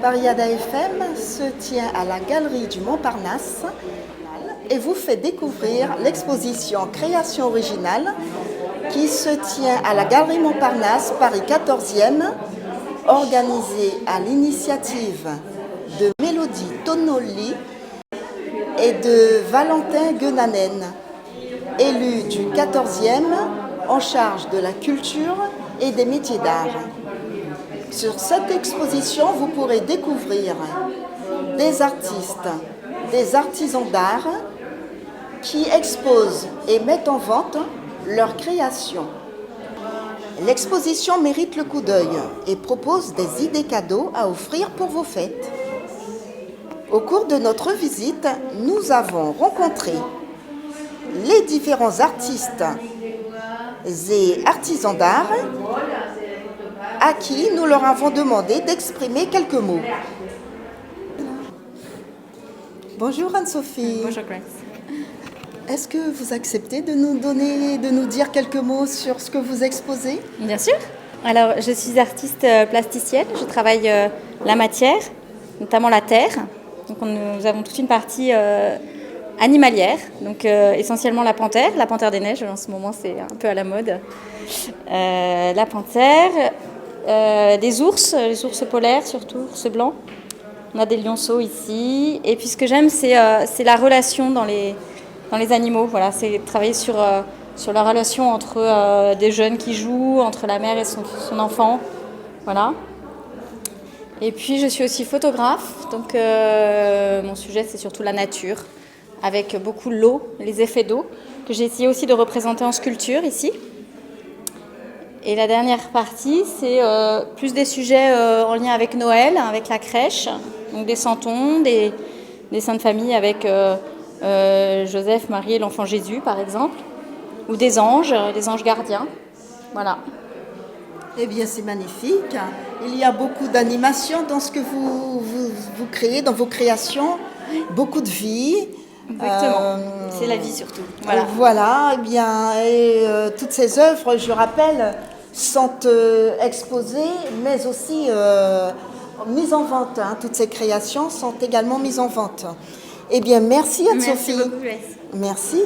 Pariada FM se tient à la Galerie du Montparnasse et vous fait découvrir l'exposition Création originale qui se tient à la Galerie Montparnasse, Paris 14e, organisée à l'initiative de Mélodie Tonoli et de Valentin Guenanen, élu du 14e en charge de la culture et des métiers d'art. Sur cette exposition, vous pourrez découvrir des artistes, des artisans d'art qui exposent et mettent en vente leurs créations. L'exposition mérite le coup d'œil et propose des idées cadeaux à offrir pour vos fêtes. Au cours de notre visite, nous avons rencontré les différents artistes et artisans d'art à qui nous leur avons demandé d'exprimer quelques mots. Bonjour Anne-Sophie. Bonjour Grace. Est-ce que vous acceptez de nous dire quelques mots sur ce que vous exposez? Bien sûr. Alors, je suis artiste plasticienne. Je travaille la matière, notamment la terre. Donc, nous avons toute une partie animalière, donc essentiellement la panthère des neiges. En ce moment, c'est un peu à la mode. La panthère, des ours, les ours polaires surtout, ours blancs. On a des lionceaux ici. Et puis, ce que j'aime, c'est la relation dans les animaux. Voilà, c'est travailler sur la relation entre des jeunes qui jouent, entre la mère et son enfant. Voilà. Et puis, je suis aussi photographe. Donc, mon sujet, c'est surtout la nature, avec beaucoup l'eau, les effets d'eau, que j'ai essayé aussi de représenter en sculpture ici. Et la dernière partie, c'est plus des sujets en lien avec Noël, avec la crèche, donc des santons, des saintes familles avec Joseph, Marie et l'enfant Jésus, par exemple, ou des anges gardiens. Voilà. Eh bien, c'est magnifique. Il y a beaucoup d'animation dans ce que vous créez, dans vos créations, beaucoup de vie. Exactement. C'est la vie surtout. Voilà. Voilà. Eh bien, toutes ces œuvres, je rappelle, sont exposées, mais aussi mises en vente. Toutes ces créations sont également mises en vente. Eh bien, merci Anne-Sophie. Merci beaucoup, Grace. Merci.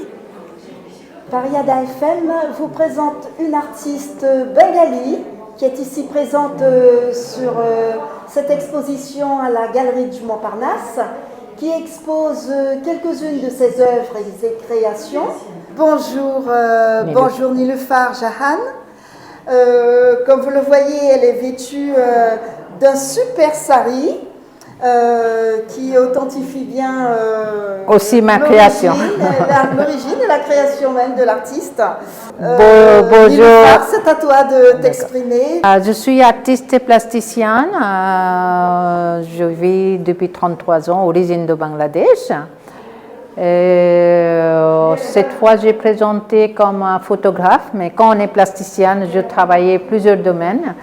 Pariada FM vous présente une artiste bengali qui est ici présente sur cette exposition à la Galerie du Montparnasse, qui expose quelques-unes de ses œuvres et ses créations. Bonjour Nilufar Jahan. Comme vous le voyez, elle est vêtue d'un super sari qui authentifie bien aussi ma création. L'origine et la création même de l'artiste. Bonjour. Nilufar, c'est à toi de t'exprimer. Je suis artiste plasticienne. Je vis depuis 33 ans, origine de Bangladesh. Cette fois, j'ai présenté comme photographe, mais quand on est plasticienne, je travaillais plusieurs domaines.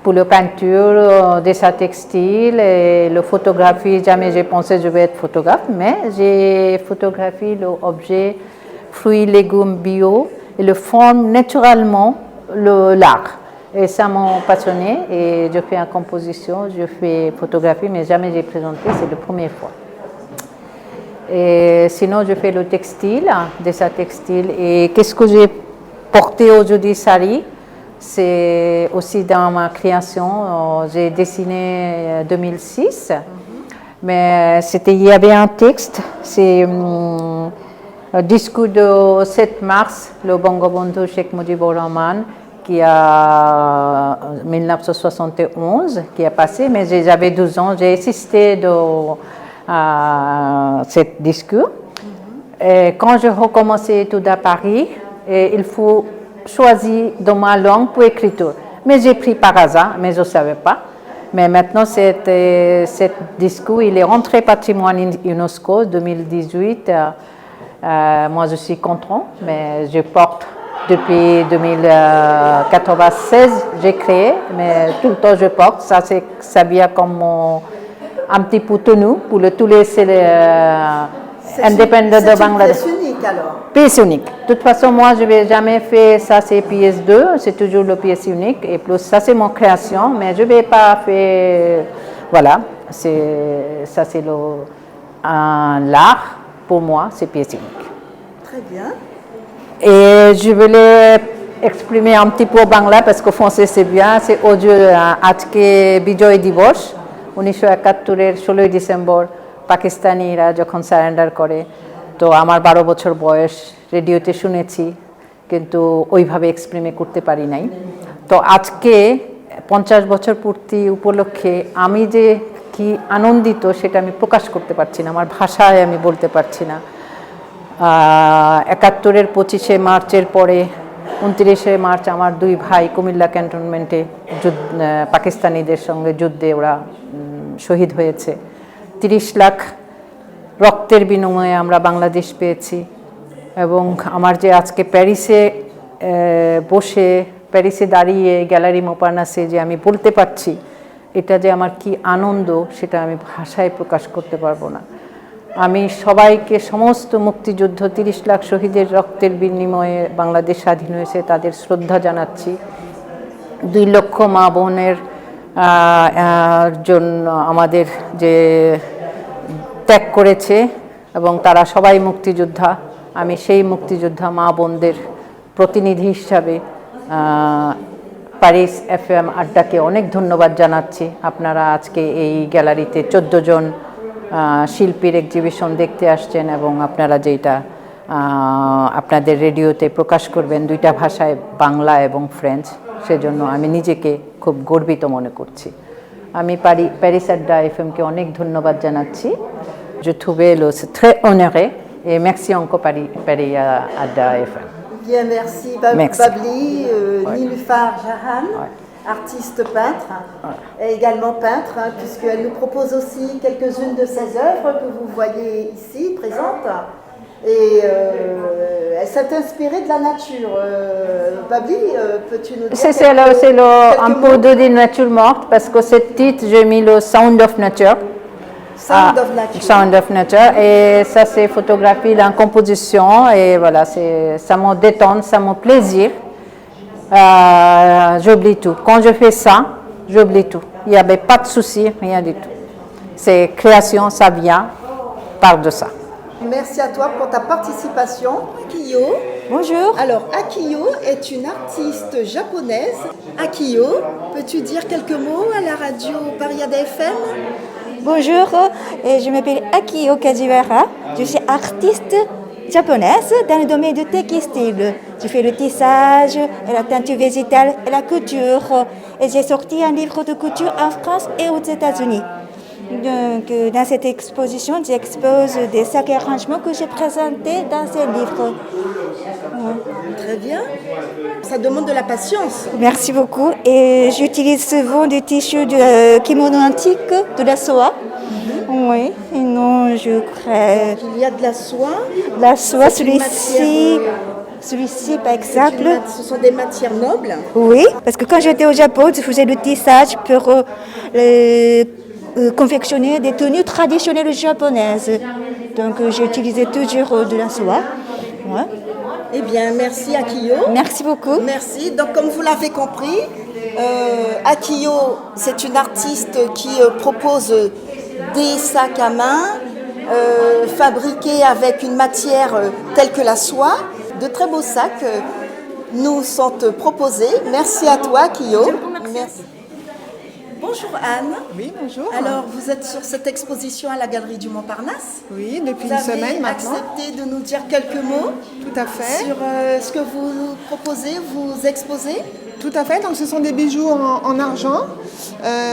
Pour la peinture, dessin textile et la photographie, jamais j'ai pensé que je vais être photographe, mais j'ai photographié l'objet fruits, légumes bio et le forme naturellement l'art. Et ça m'a passionné et je fais en composition, je fais photographie, mais jamais j'ai présenté, c'est la première fois. Et sinon, je fais le textile, dessin textile. Et qu'est-ce que j'ai porté aujourd'hui, sari? C'est aussi dans ma création, j'ai dessiné en 2006, mais il y avait un texte, c'est le discours du 7 mars, le Bangabandhu Sheikh Mujibur Rahman, qui a 1971, qui a passé, mais j'avais 12 ans, j'ai assisté à ce discours. Et quand je recommençais tout à Paris, il faut choisi dans ma langue pour écriture. Mais j'ai pris par hasard, mais je ne savais pas. Mais maintenant, ce discours, il est rentré patrimoine UNESCO 2018. Moi, je suis content, mais je porte depuis 2096, j'ai créé, mais tout le temps je porte. Ça vient comme un petit peu tenue pour tous les indépendants de Bangladesh. C'est une pièce unique alors. Pièce unique. De toute façon, moi, je n'ai jamais fait ça, c'est pièce 2, c'est toujours la pièce unique. Et plus, ça, c'est mon création, mais je ne vais pas faire. Voilà. Ça, c'est l'art, pour moi, c'est pièce unique. Très bien. Et je voulais exprimer un petit peu Bangla parce que français c'est bien, c'est আজকে বিজয় দিবস 1971-এর 16 ডিসেম্বর পাকিস্তানিরা যখন সারেন্ডার করে, তো আমার 12 বছর বয়স, রেডিওতে শুনেছি কিন্তু ওইভাবে এক্সপ্রিমে করতে পারি নাই। তো আজকে 50 বছর পূর্তি উপলক্ষে আমি যে কি আনন্দিত সেটা আমি প্রকাশ করতে পারছি না, আমার ভাষায় আমি বলতে পারছি না। 71-এর 25শে মার্চের পরে 29শে মার্চ আমার দুই ভাই কুমিল্লা ক্যান্টনমেন্টে পাকিস্তানিদের সঙ্গে যুদ্ধে ওরা শহীদ হয়েছে। 30 লাখ রক্তের বিনিময়ে আমরা বাংলাদেশ পেয়েছি। এবং আমার যে আজকে প্যারিসে বসে, প্যারিসে দাঁড়িয়ে গ্যালারি মোপারনাসে যে আমি বলতে পারছি এটা যে আমার কি আনন্দ, সেটা আমি ভাষায় প্রকাশ করতে পারবো না। আমি সবাইকে, সমস্ত মুক্তিযুদ্ধ 30 লাখ শহীদের রক্তের বিনিময়ে বাংলাদেশ স্বাধীন হয়েছে, তাদের শ্রদ্ধা জানাচ্ছি। 2 লক্ষ মা বোনের জন্য আমাদের যে ত্যাগ করেছে এবং তারা সবাই মুক্তিযোদ্ধা, আমি সেই মুক্তিযোদ্ধা মা বোনদের প্রতিনিধি হিসাবে প্যারিস FM আড্ডাকে অনেক ধন্যবাদ জানাচ্ছি। আপনারা আজকে এই গ্যালারিতে 14 জন শিল্পীর এক্সিবিশন দেখতে আসছেন এবং আপনারা যেটা আপনাদের রেডিওতে প্রকাশ করবেন 2টা ভাষায়, বাংলা এবং ফ্রেঞ্চ, সেজন্য আমি নিজেকে খুব গর্বিত মনে করছি। আমি প্যারিস আড্ডা FMকে অনেক ধন্যবাদ জানাচ্ছি। Je trouvais le très honoré et merci encore Paris Adda FM. Bien, merci. Merci. Babli, Ouais. Nilüfer Jahan, Ouais. artiste peintre, et également peintre, puisqu'elle nous propose aussi quelques-unes de ses œuvres que vous voyez ici, présentes. Et elle s'est inspirée de la nature. Babli, peux-tu nous dire C'est un peu mots? de nature morte parce que ce titre, j'ai mis le Sound of Nature. Sound of Nature. Sound of Nature. Et ça, c'est photographie en composition. Et voilà, ça me détend, ça me plaisir. J'oublie tout. Quand je fais ça, j'oublie tout. Il n'y avait pas de souci, rien du tout. C'est création, ça vient par de ça. Merci à toi pour ta participation. Akiyo. Bonjour. Alors, Akiyo est une artiste japonaise. Akiyo, peux-tu dire quelques mots à la radio Paris Adda FM? Bonjour, et je m'appelle Akiyo Kajiwara. Je suis artiste japonaise dans le domaine du textile. Je fais le tissage, et la teinture végétale et la couture. Et j'ai sorti un livre de couture en France et aux États-Unis. Donc, dans cette exposition, j'expose des sacs et arrangements que j'ai présentés dans ce livre. Très bien. Ça demande de la patience. Merci beaucoup. Et j'utilise souvent des tissus de kimono antique, de la soie. Oui, sinon je crée Il y a de la soie. la soie, C'est une celui-ci par exemple. Ce sont des matières nobles. Oui, parce que quand j'étais au Japon, je faisais le tissage pour confectionner des tenues traditionnelles japonaises. Donc j'ai utilisé toujours de la soie. Ouais. Eh bien, merci Akiyo. Merci beaucoup. Merci. Donc, comme vous l'avez compris, Akiyo, c'est une artiste qui propose des sacs à main fabriqués avec une matière telle que la soie. De très beaux sacs nous sont proposés. Merci à toi, Akiyo. Merci. Bonjour Anne. Oui, bonjour. Alors, vous êtes sur cette exposition à la Galerie du Montparnasse. Oui, depuis Vous une semaine avez maintenant. accepté de nous dire quelques mots Tout à fait. sur ce que vous proposez, vous exposez. Tout à fait. Donc, ce sont des bijoux en argent.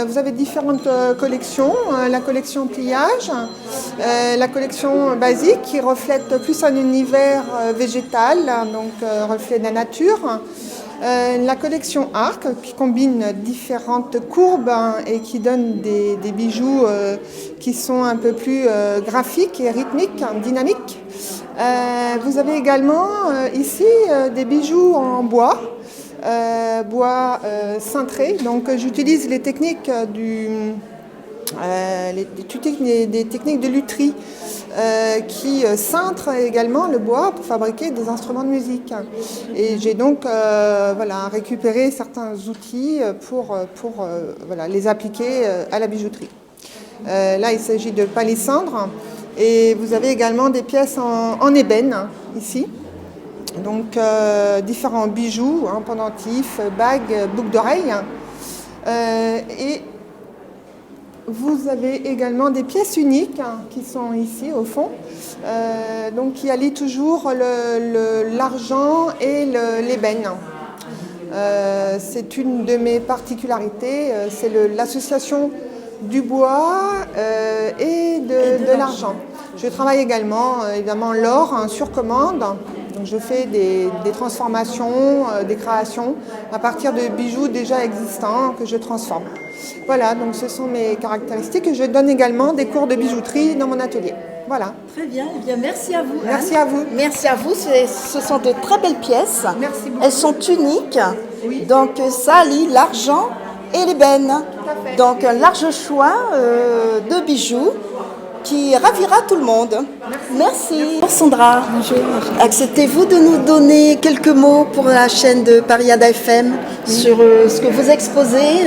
Vous avez différentes collections. La collection pliage, la collection basique qui reflète plus un univers végétal, donc reflet de la nature. La collection arc qui combine différentes courbes et qui donne des bijoux qui sont un peu plus graphiques et rythmiques, dynamiques. Vous avez également ici des bijoux en bois. Cintré. Donc j'utilise les techniques des techniques de lutherie qui cintrent également le bois pour fabriquer des instruments de musique. Et j'ai donc récupéré certains outils pour les appliquer à la bijouterie. Là, il s'agit de palissandre. Et vous avez également des pièces en ébène, ici. Donc, différents bijoux, pendentifs, bagues, boucles d'oreilles. Et vous avez également des pièces uniques qui sont ici, au fond, donc qui allient toujours l'argent et l'ébène. C'est une de mes particularités, c'est l'association du bois et de l'argent. Je travaille également, évidemment, l'or sur commande. Donc je fais des transformations, des créations à partir de bijoux déjà existants que je transforme. Voilà, donc ce sont mes caractéristiques et je donne également des cours de bijouterie dans mon atelier. Voilà. Très bien, eh bien merci à vous. Merci à vous. Merci à vous, ce sont de très belles pièces. Merci beaucoup. Elles sont uniques, Oui. donc ça allie l'argent et l'ébène. Donc un large choix de bijoux qui ravira tout le monde. Merci. Bonjour Sandra. Bonjour. Acceptez-vous de nous donner quelques mots pour la chaîne de Pariada FM sur ce que vous exposez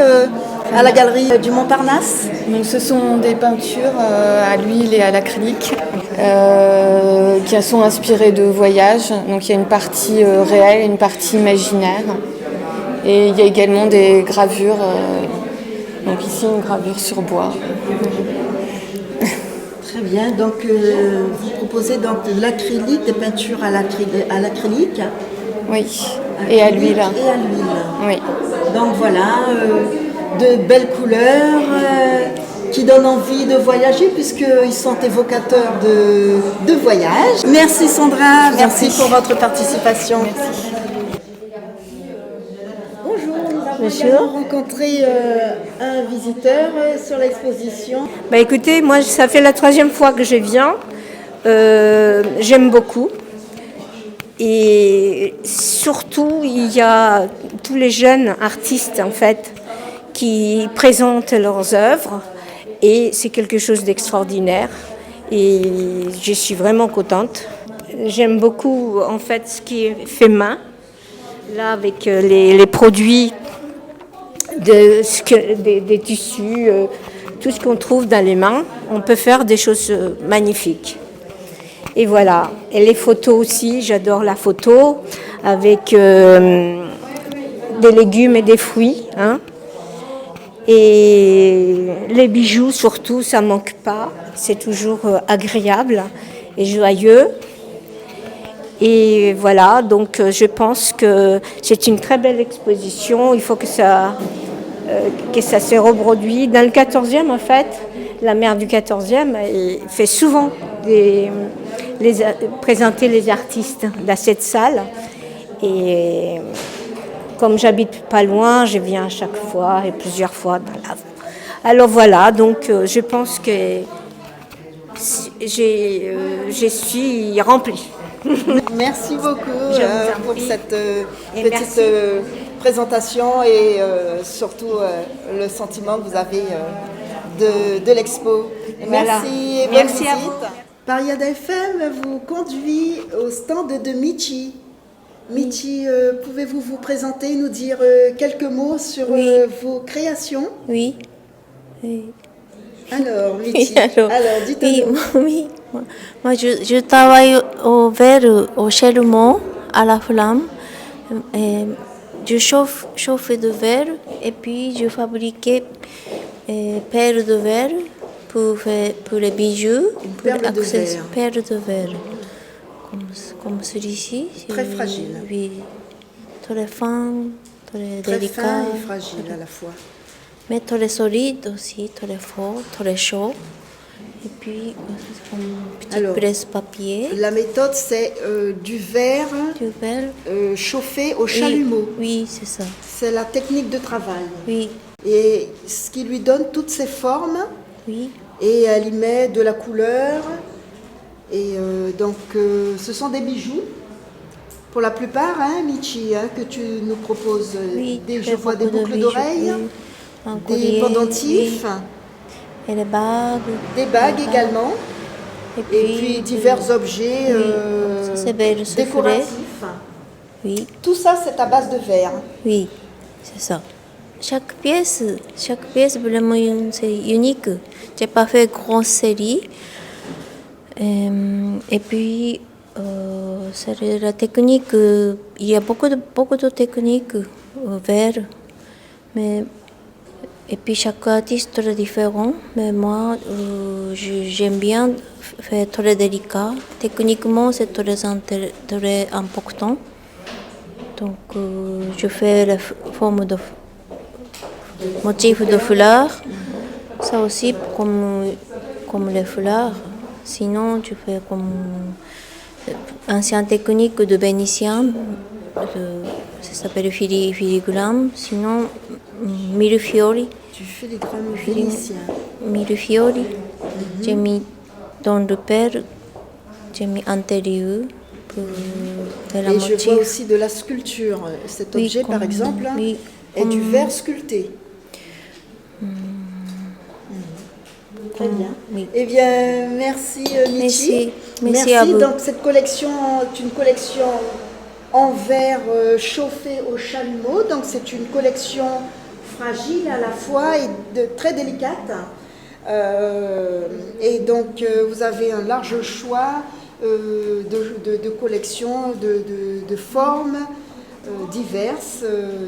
à la galerie du Montparnasse? Donc, ce sont des peintures à l'huile et à l'acrylique qui sont inspirées de voyages. Donc il y a une partie réelle et une partie imaginaire. Et il y a également des gravures. Donc ici une gravure sur bois. Très bien, donc vous proposez donc de l'acrylique, des peintures à l'acrylique. Oui, et à l'huile. Et à l'huile. Oui. Donc voilà, de belles couleurs qui donnent envie de voyager puisqu'ils sont évocateurs de voyage. Merci Sandra, merci pour votre participation. Merci. Bonjour, nous Bonjour. avons rencontré un visiteur sur l'exposition. Bah écoutez, moi ça fait la 3e fois que je viens. J'aime beaucoup. Et surtout, il y a tous les jeunes artistes en fait qui présentent leurs œuvres et c'est quelque chose d'extraordinaire. Et je suis vraiment contente. J'aime beaucoup en fait ce qui est fait main. Là avec les produits des tissus, tout ce qu'on trouve dans les mains, on peut faire des choses magnifiques. Et voilà. Et les photos aussi, j'adore la photo avec des légumes et des fruits. Et les bijoux surtout, ça ne manque pas. C'est toujours agréable et joyeux. Et voilà, donc je pense que c'est une très belle exposition. Il faut que ça se reproduise. Dans le 14e, en fait, la maire du 14e fait souvent présenter les artistes dans cette salle. Et comme j'habite pas loin, je viens à chaque fois et plusieurs fois dans la... Alors voilà, donc je pense que je suis remplie. Merci beaucoup pour prie. cette Et petite présentation et surtout le sentiment que vous avez de l'expo. Voilà. Merci et bonne Merci à visite. vous. Pariada FM vous conduit au stand de Michi. Michi, pouvez-vous vous présenter, nous dire quelques mots sur vos créations? Oui. Oui. Alors, Michi, Alors, dites-nous. oui. Moi, je travaille au verre, au charbon, à la flamme. Et je chauffe de verre et puis je fabrique paires de verre pour les bijoux. Perles de verre. Paires de verre. Comme celui-ci. Très fragile. Oui. Très fin, très Très délicat. fin et fragile à la fois. Mais très solide aussi, très fort, très chaud. Et puis, une petite Alors, presse-papier. La méthode, c'est du verre Du verre. chauffé au chalumeau. Oui, c'est ça. C'est la technique de travail. Oui, Et ce qui lui donne toutes ses formes, oui, et elle y met de la couleur. Et donc, ce sont des bijoux, pour la plupart, Michi, que tu nous proposes. oui. Je vois des beaucoup de boucles bijoux, d'oreilles, oui. Un des collier, pendentifs, oui. Et les bagues. des bagues également, Et et puis divers objets Ça, c'est verre soufflé. décoratifs. Oui, Tout ça, c'est à base de verre. oui, c'est ça. Chaque pièce vraiment c'est unique. j'ai pas fait grande série. Et puis, c'est la technique. Il y a beaucoup de techniques verts, mais et puis chaque artiste est différent. Mais moi, j'aime bien faire très délicat. Techniquement, c'est très important. Donc, je fais la forme de motif de fleurs. Ça aussi, comme les fleurs. Sinon, tu fais comme ancienne technique de vénitien, ça s'appelle filigrane. Sinon, millefiori. Tu fais les drames vénitiens. Millefiori. J'ai mis dans le père, j'ai mis intérieur pour faire la Et motif. je vois aussi de la sculpture. Cet objet, par exemple, est du verre sculpté. Très bien. Oui. Eh bien, merci Michi. Merci à vous. Donc cette collection est une collection en verre chauffé au chalumeau. Donc c'est une collection fragile à la fois et très délicate. Et donc vous avez un large choix de collections, de formes diverses,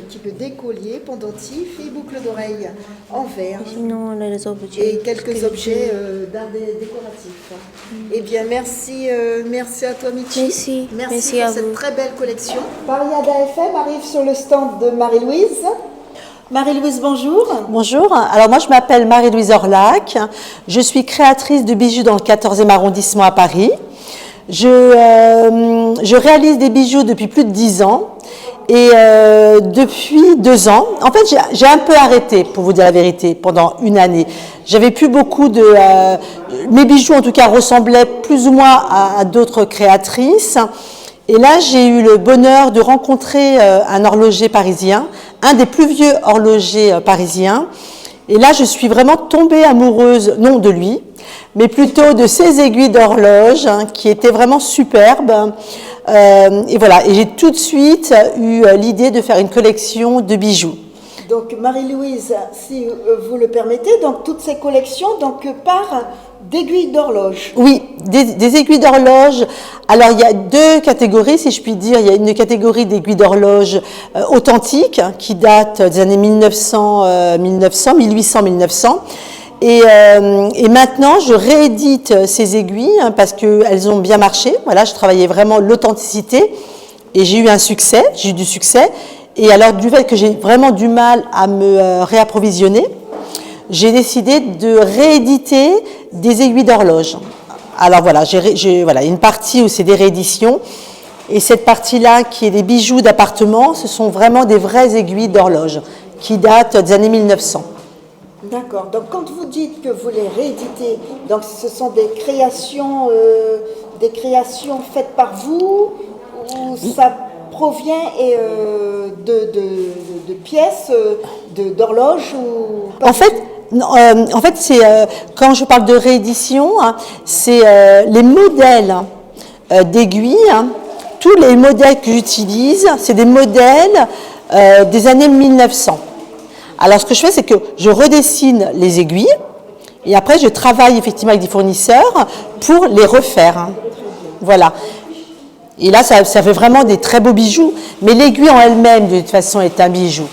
type d'écoliers, pendentifs et boucles d'oreilles en verre. Sinon, les objets. Et quelques objets d'art décoratif. Eh bien, merci à toi, Michi. Merci pour à cette vous. très belle collection. Pariada FM arrive sur le stand de Marie-Louise. Marie-Louise, bonjour. Bonjour. Alors moi, je m'appelle Marie-Louise Orlac. Je suis créatrice de bijoux dans le 14e arrondissement à Paris. Je réalise des bijoux depuis plus de 10 ans. Et depuis 2 ans, en fait, j'ai un peu arrêté, pour vous dire la vérité, pendant une année. J'avais plus beaucoup de... mes bijoux, en tout cas, ressemblaient plus ou moins à d'autres créatrices. Et là, j'ai eu le bonheur de rencontrer un horloger parisien, un des plus vieux horlogers parisiens. Et là, je suis vraiment tombée amoureuse, non de lui, mais plutôt de ses aiguilles d'horloge, qui étaient vraiment superbes. Et voilà, et j'ai tout de suite eu l'idée de faire une collection de bijoux. Donc Marie-Louise, si vous le permettez, donc toutes ces collections partent d'aiguilles d'horloge. Oui, des aiguilles d'horloge. Alors il y a 2 catégories, si je puis dire. Il y a une catégorie d'aiguilles d'horloge authentiques qui datent des années 1800, 1900. Et maintenant, je réédite ces aiguilles parce qu'elles ont bien marché. Voilà, je travaillais vraiment l'authenticité et j'ai eu du succès. Et alors, du fait que j'ai vraiment du mal à me réapprovisionner, j'ai décidé de rééditer des aiguilles d'horloge. Alors voilà, voilà, une partie où c'est des rééditions. Et cette partie-là, qui est des bijoux d'appartement, ce sont vraiment des vraies aiguilles d'horloge qui datent des années 1900. D'accord. Donc, quand vous dites que vous les rééditez, donc ce sont des créations faites par vous, ou ça provient de pièces, d'horloges ou... En fait, c'est quand je parle de réédition, c'est les modèles d'aiguilles. Tous les modèles que j'utilise, c'est des modèles des années 1900. Alors, ce que je fais, c'est que je redessine les aiguilles et après, je travaille effectivement avec des fournisseurs pour les refaire. Voilà. Et là, ça fait vraiment des très beaux bijoux. Mais l'aiguille en elle-même, de toute façon, est un bijou.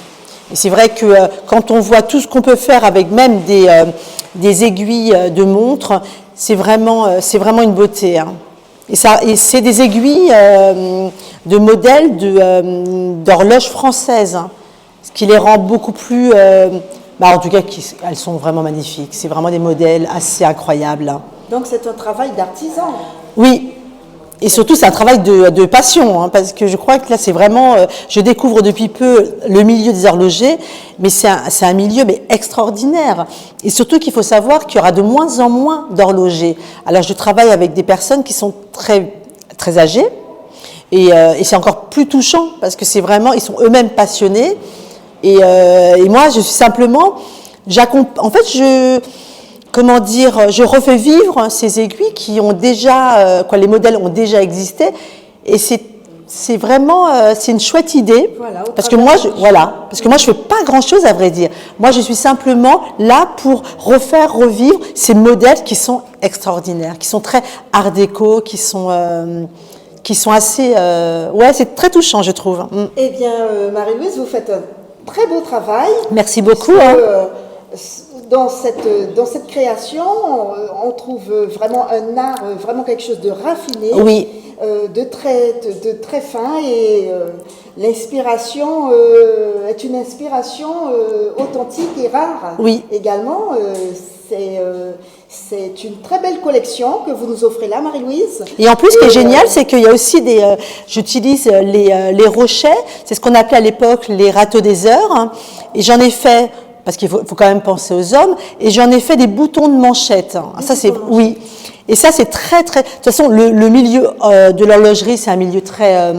Et c'est vrai que quand on voit tout ce qu'on peut faire avec même des aiguilles de montre, c'est vraiment une beauté. Et c'est des aiguilles de modèles d'horloges françaises. Ce qui les rend beaucoup plus... en tout cas, elles sont vraiment magnifiques. C'est vraiment des modèles assez incroyables. Donc c'est un travail d'artisan. Oui. Et surtout, c'est un travail de passion, parce que je crois que là, c'est vraiment... je découvre depuis peu le milieu des horlogers, mais c'est un milieu extraordinaire. Et surtout qu'il faut savoir qu'il y aura de moins en moins d'horlogers. Alors, je travaille avec des personnes qui sont très, très âgées, et c'est encore plus touchant, parce que c'est vraiment... Ils sont eux-mêmes passionnés. Et moi, je suis simplement... En fait, je refais vivre ces aiguilles qui ont déjà... les modèles ont déjà existé. Et c'est vraiment c'est une chouette idée Voilà, parce que moi je fais pas grand chose à vrai dire. Moi je suis simplement là pour revivre ces modèles qui sont extraordinaires, qui sont très art déco, qui sont assez c'est très touchant je trouve. Eh bien Marie-Louise, vous faites un très beau travail. Merci beaucoup. Dans cette création, on trouve vraiment un art, vraiment quelque chose de raffiné. Oui. De très fin et l'inspiration est une inspiration authentique et rare. Oui. Également, c'est une très belle collection que vous nous offrez là, Marie-Louise. Et en plus, ce qui est génial, c'est qu'il y a aussi j'utilise les rochets, c'est ce qu'on appelait à l'époque les râteaux des heures, hein, et j'en ai fait, parce qu'il faut quand même penser aux hommes, et j'en ai fait des boutons de manchette. Ça, c'est, oui. Et ça, c'est très, très... De toute façon, le milieu de l'horlogerie, c'est un milieu très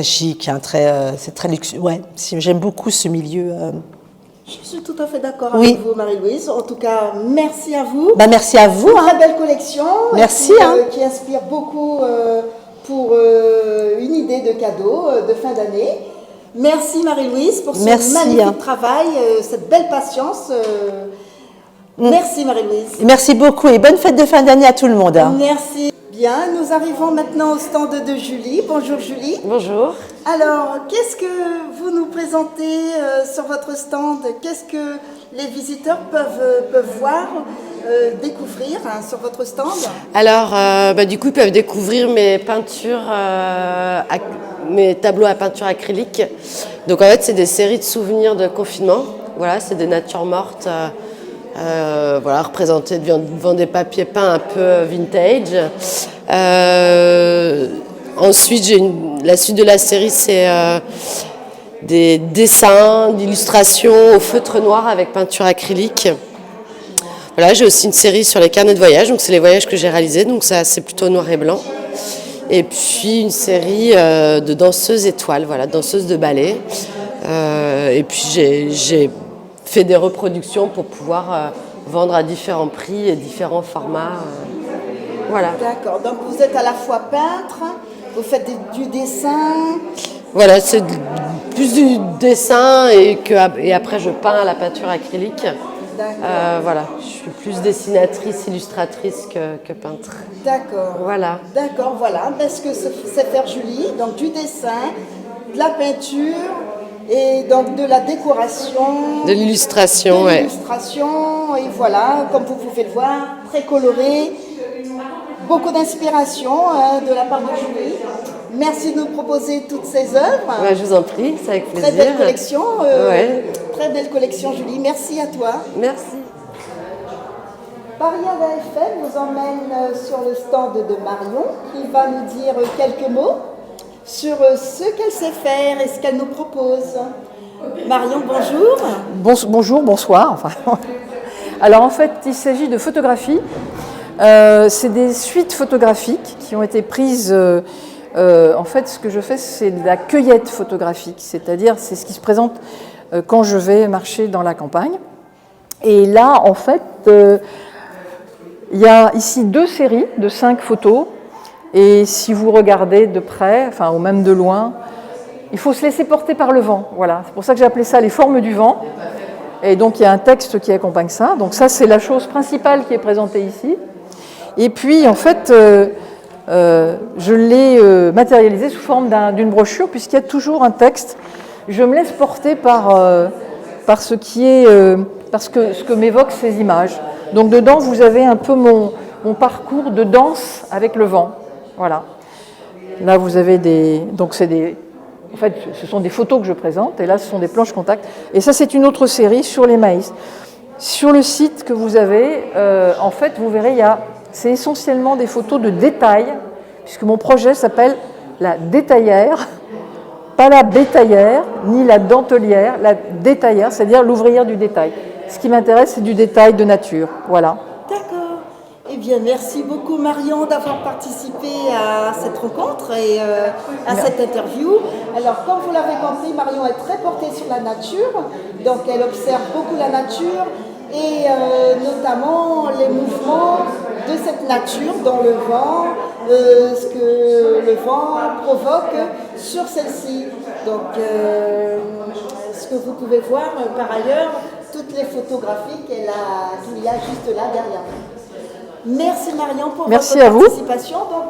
chic, hein, c'est très luxueux. Ouais, j'aime beaucoup ce milieu. Je suis tout à fait d'accord Oui. avec vous, Marie-Louise. En tout cas, merci à vous. Merci à vous. Une très belle collection. Merci. Qui inspire beaucoup pour une idée de cadeau de fin d'année. Merci Marie-Louise pour ce magnifique travail, cette belle patience. Merci Marie-Louise. Merci beaucoup et bonne fête de fin d'année à tout le monde. Merci. Bien, nous arrivons maintenant au stand de Julie. Bonjour Julie. Bonjour. Alors, qu'est-ce que vous nous présentez sur votre stand? Qu'est-ce que les visiteurs peuvent voir, découvrir sur votre stand? Alors, du coup, ils peuvent découvrir mes peintures, mes tableaux à peinture acrylique. Donc, en fait, c'est des séries de souvenirs de confinement. Voilà, c'est des natures mortes. Représentées devant des papiers peints un peu vintage. Ensuite, la suite de la série, c'est des dessins, d'illustrations au feutre noir avec peinture acrylique. Voilà, j'ai aussi une série sur les carnets de voyage, donc c'est les voyages que j'ai réalisés, donc ça c'est plutôt noir et blanc. Et puis une série de danseuses étoiles, voilà, danseuses de ballet. Et puis j'ai fait des reproductions pour pouvoir vendre à différents prix et différents formats. Voilà. D'accord, donc vous êtes à la fois peintre, vous faites du dessin. Voilà, c'est plus du dessin et après je peins à la peinture acrylique. Voilà, je suis plus dessinatrice, illustratrice que peintre. D'accord. Voilà. D'accord, voilà. Ce que c'est faire Julie, donc du dessin, de la peinture et donc de la décoration. De l'illustration, ouais. De l'illustration, et voilà, comme vous pouvez le voir, très coloré. Beaucoup d'inspiration de la part de Julie. Merci de nous proposer toutes ces œuvres. Ouais, je vous en prie, c'est avec plaisir. Très belle collection. Ouais. Très belle collection, Julie. Merci à toi. Merci. Pariade FM nous emmène sur le stand de Marion qui va nous dire quelques mots sur ce qu'elle sait faire et ce qu'elle nous propose. Marion, bonjour. Bonjour, bonsoir. Enfin. Alors en fait, il s'agit de photographie. C'est des suites photographiques qui ont été prises. En fait, ce que je fais, c'est de la cueillette photographique, c'est-à-dire c'est ce qui se présente quand je vais marcher dans la campagne. Et là, en fait, il y a ici 2 séries de 5 photos. Et si vous regardez de près, enfin, ou même de loin, il faut se laisser porter par le vent. Voilà. C'est pour ça que j'ai appelé ça les formes du vent. Et donc, il y a un texte qui accompagne ça. Donc ça, c'est la chose principale qui est présentée ici. Et puis, en fait, je l'ai matérialisé sous forme d'une brochure, puisqu'il y a toujours un texte. Je me laisse porter par ce que m'évoquent ces images. Donc dedans, vous avez un peu mon parcours de danse avec le vent. Voilà. Là, vous avez donc en fait, ce sont des photos que je présente, et là, ce sont des planches contact. Et ça, c'est une autre série sur les maïs. Sur le site que vous avez, en fait, vous verrez, c'est essentiellement des photos de détail, puisque mon projet s'appelle la détaillère, pas la bétaillère, ni la dentelière, la détaillère, c'est-à-dire l'ouvrière du détail. Ce qui m'intéresse, c'est du détail de nature. Voilà. D'accord. Eh bien, merci beaucoup Marion d'avoir participé à cette rencontre et à cette interview. Alors, comme vous l'avez compris, Marion est très portée sur la nature, donc elle observe beaucoup la nature et notamment les mouvements de cette nature dans le vent, ce que le vent provoque sur celle-ci. Donc, ce que vous pouvez voir par ailleurs, toutes les photographies qu'il y a juste là derrière. Merci Marion pour Merci votre à vous. participation. Donc,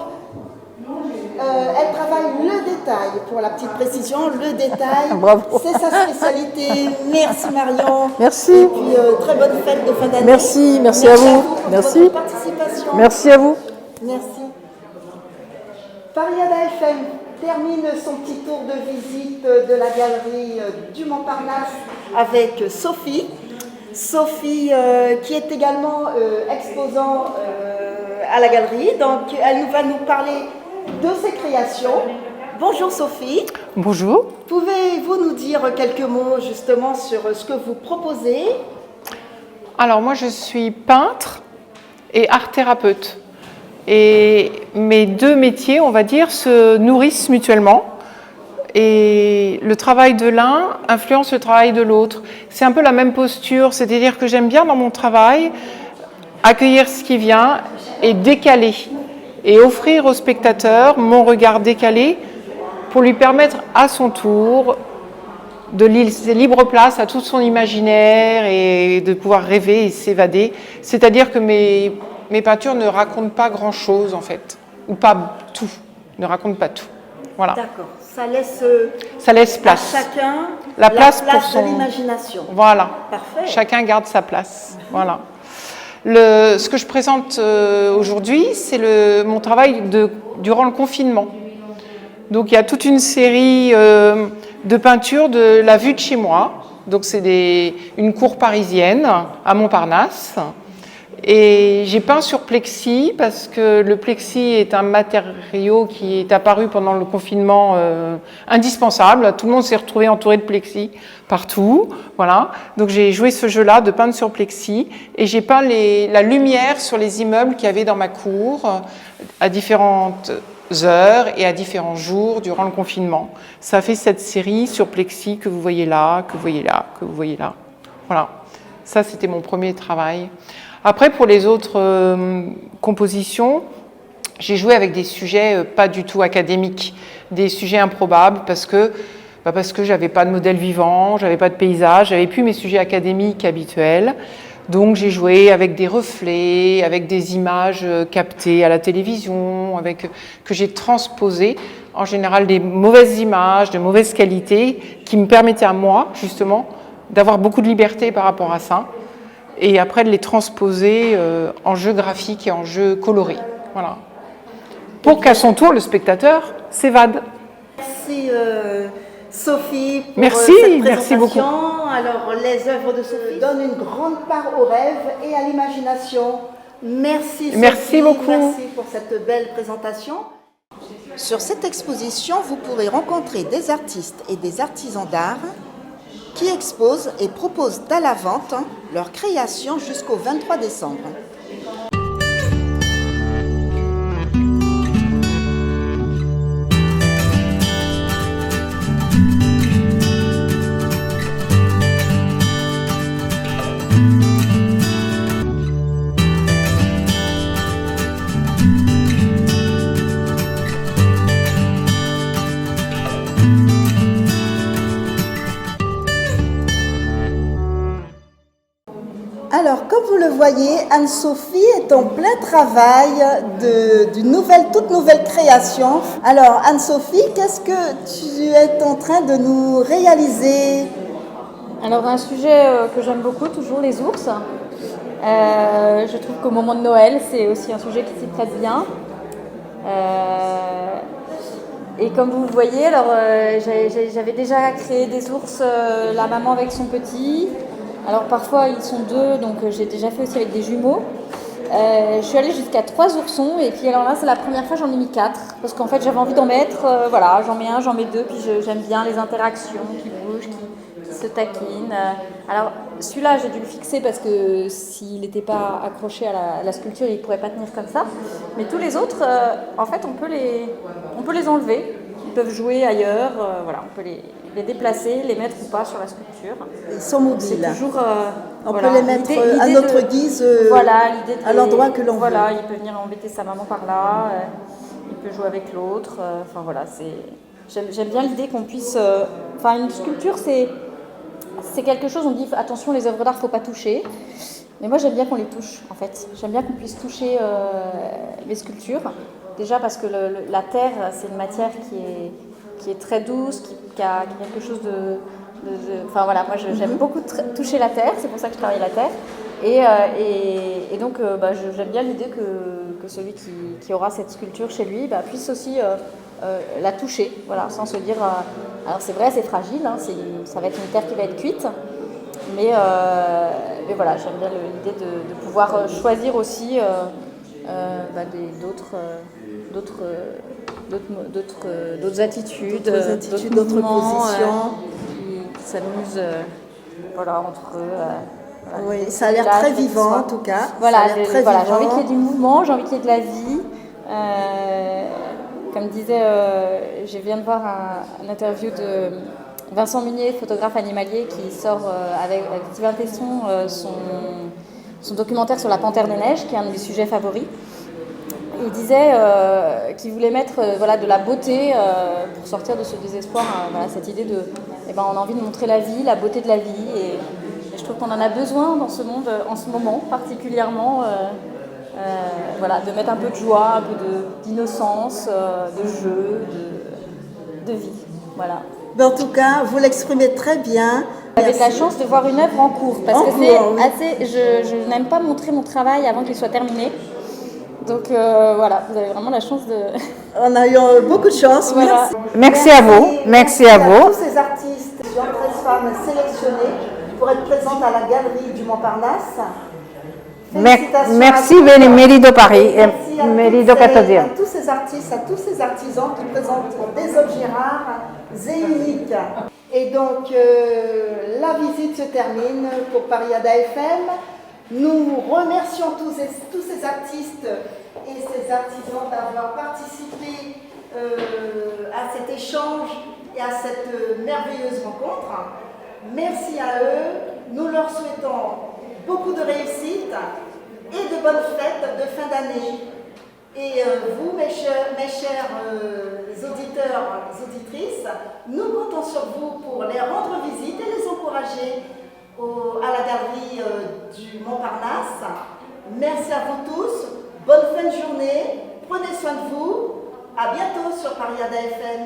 elle travaille le détail, pour la petite précision, le détail, Bravo. c'est sa spécialité. Merci Marion. Merci. Et puis très bonne fête de fin d'année. Merci à vous. pour Merci. votre participation. Merci à vous. Merci. Pariada FM termine son petit tour de visite de la galerie du Montparnasse avec Sophie. Sophie qui est également exposant à la galerie. Donc elle va nous parler de ses créations. Bonjour Sophie. Bonjour. Pouvez-vous nous dire quelques mots justement sur ce que vous proposez? Alors moi je suis peintre et art-thérapeute. Et mes deux métiers, on va dire, se nourrissent mutuellement. Et le travail de l'un influence le travail de l'autre. C'est un peu la même posture, c'est-à-dire que j'aime bien dans mon travail accueillir ce qui vient et décaler. Et offrir au spectateur mon regard décalé pour lui permettre à son tour de laisser libre place à tout son imaginaire et de pouvoir rêver et s'évader. C'est-à-dire que mes peintures ne racontent pas grand-chose en fait, ou pas tout, ne racontent pas tout. Voilà. D'accord, ça laisse place. À chacun la place pour son... de l'imagination. Voilà. Parfait. Chacun garde sa place. Voilà. Ce que je présente aujourd'hui, c'est mon travail durant le confinement. Donc il y a toute une série de peintures de la vue de chez moi. Donc c'est une cour parisienne à Montparnasse. Et j'ai peint sur plexi parce que le plexi est un matériau qui est apparu pendant le confinement indispensable. Tout le monde s'est retrouvé entouré de plexi partout. Voilà. Donc j'ai joué ce jeu-là de peindre sur plexi et j'ai peint la lumière sur les immeubles qu'il y avait dans ma cour à différentes heures et à différents jours durant le confinement. Ça fait cette série sur plexi que vous voyez là, que vous voyez là, que vous voyez là. Voilà. Ça, c'était mon premier travail. Après, pour les autres compositions, j'ai joué avec des sujets pas du tout académiques, des sujets improbables parce que j'avais pas de modèle vivant, j'avais pas de paysage, j'avais plus mes sujets académiques habituels. Donc j'ai joué avec des reflets, avec des images captées à la télévision, que j'ai transposées, en général des mauvaises images, de mauvaise qualité, qui me permettaient à moi, justement, d'avoir beaucoup de liberté par rapport à ça. Et après de les transposer en jeu graphique et en jeu coloré. Voilà. Pour qu'à son tour, le spectateur s'évade. Merci Sophie pour merci, cette présentation. Merci beaucoup. Alors, les œuvres de Sophie donnent une grande part au rêve et à l'imagination. Merci Sophie. Merci beaucoup. Merci pour cette belle présentation. Sur cette exposition, vous pourrez rencontrer des artistes et des artisans d'art qui exposent et proposent à la vente leurs créations jusqu'au 23 décembre. Alors, comme vous le voyez, Anne-Sophie est en plein travail d'une toute nouvelle création. Alors, Anne-Sophie, qu'est-ce que tu es en train de nous réaliser? Alors, un sujet que j'aime beaucoup, toujours les ours. Je trouve qu'au moment de Noël, c'est aussi un sujet qui s'y prête bien. Et comme vous le voyez, alors j'avais déjà créé des ours, la maman avec son petit. Alors parfois ils sont deux, donc j'ai déjà fait aussi avec des jumeaux. Je suis allée jusqu'à 3 oursons et puis alors là c'est la première fois j'en ai mis 4 parce qu'en fait j'avais envie d'en mettre, voilà, j'en mets un, j'en mets 2, puis j'aime bien les interactions qui bougent, qui se taquinent. Alors celui-là j'ai dû le fixer parce que s'il n'était pas accroché à la sculpture il ne pourrait pas tenir comme ça. Mais tous les autres, en fait on peut les enlever, ils peuvent jouer ailleurs, voilà, on peut les déplacer, les mettre ou pas sur la sculpture. Ils sont mobiles. C'est toujours, on peut les mettre à notre guise, voilà, à l'endroit que l'on veut. Voilà, il peut venir embêter sa maman par là. peut jouer avec l'autre. Enfin voilà, j'aime bien l'idée qu'on puisse... Enfin, une sculpture, c'est quelque chose, on dit attention, les œuvres d'art, il ne faut pas toucher. Mais moi, j'aime bien qu'on les touche, en fait. J'aime bien qu'on puisse toucher les sculptures. Déjà parce que la terre, c'est une matière qui est très douce, qui a quelque chose de... Enfin voilà, moi j'aime beaucoup toucher la terre, c'est pour ça que je travaille la terre. Et donc j'aime bien l'idée que celui qui aura cette sculpture chez lui puisse aussi la toucher, voilà, sans se dire... alors c'est vrai, c'est fragile, hein, ça va être une terre qui va être cuite, mais voilà, j'aime bien l'idée de pouvoir choisir aussi d'autres attitudes, d'autres positions qui s'amusent entre eux. Oui, ça a l'air très vivant en tout cas. Voilà, j'ai envie qu'il y ait du mouvement, j'ai envie qu'il y ait de la vie. Comme disait, je viens de voir un interview de Vincent Munier, photographe animalier, qui sort avec Sylvain Tesson son documentaire sur la panthère des neiges, qui est un de mes sujets favoris. Il disait qu'il voulait mettre de la beauté pour sortir de ce désespoir, cette idée de, on a envie de montrer la vie, la beauté de la vie, et je trouve qu'on en a besoin dans ce monde en ce moment particulièrement, de mettre un peu de joie, un peu d'innocence, de jeu, de vie, voilà. Mais en tout cas, vous l'exprimez très bien. J'avais de la chance de voir une œuvre en cours, parce que je n'aime pas montrer mon travail avant qu'il soit terminé. Donc voilà, vous avez vraiment la chance de... On a eu beaucoup de chance. Voilà. Merci à vous. Merci à vous. Tous ces artistes, 13 femmes sélectionnées pour être présentes à la galerie du Montparnasse. Merci Mairie de Paris et Mairie de 14e. À tous ces artistes, à tous ces artisans qui présentent des objets rares et uniques. Et donc la visite se termine pour Pariada FM. Nous remercions tous ces artistes et ces artisans d'avoir participé à cet échange et à cette merveilleuse rencontre. Merci à eux. Nous leur souhaitons beaucoup de réussite et de bonnes fêtes de fin d'année. Et vous, mes chers auditeurs et auditrices, nous comptons sur vous pour les rendre visite et les encourager à la galerie du Montparnasse. Merci à vous tous, bonne fin de journée, prenez soin de vous, à bientôt sur Pariada FM.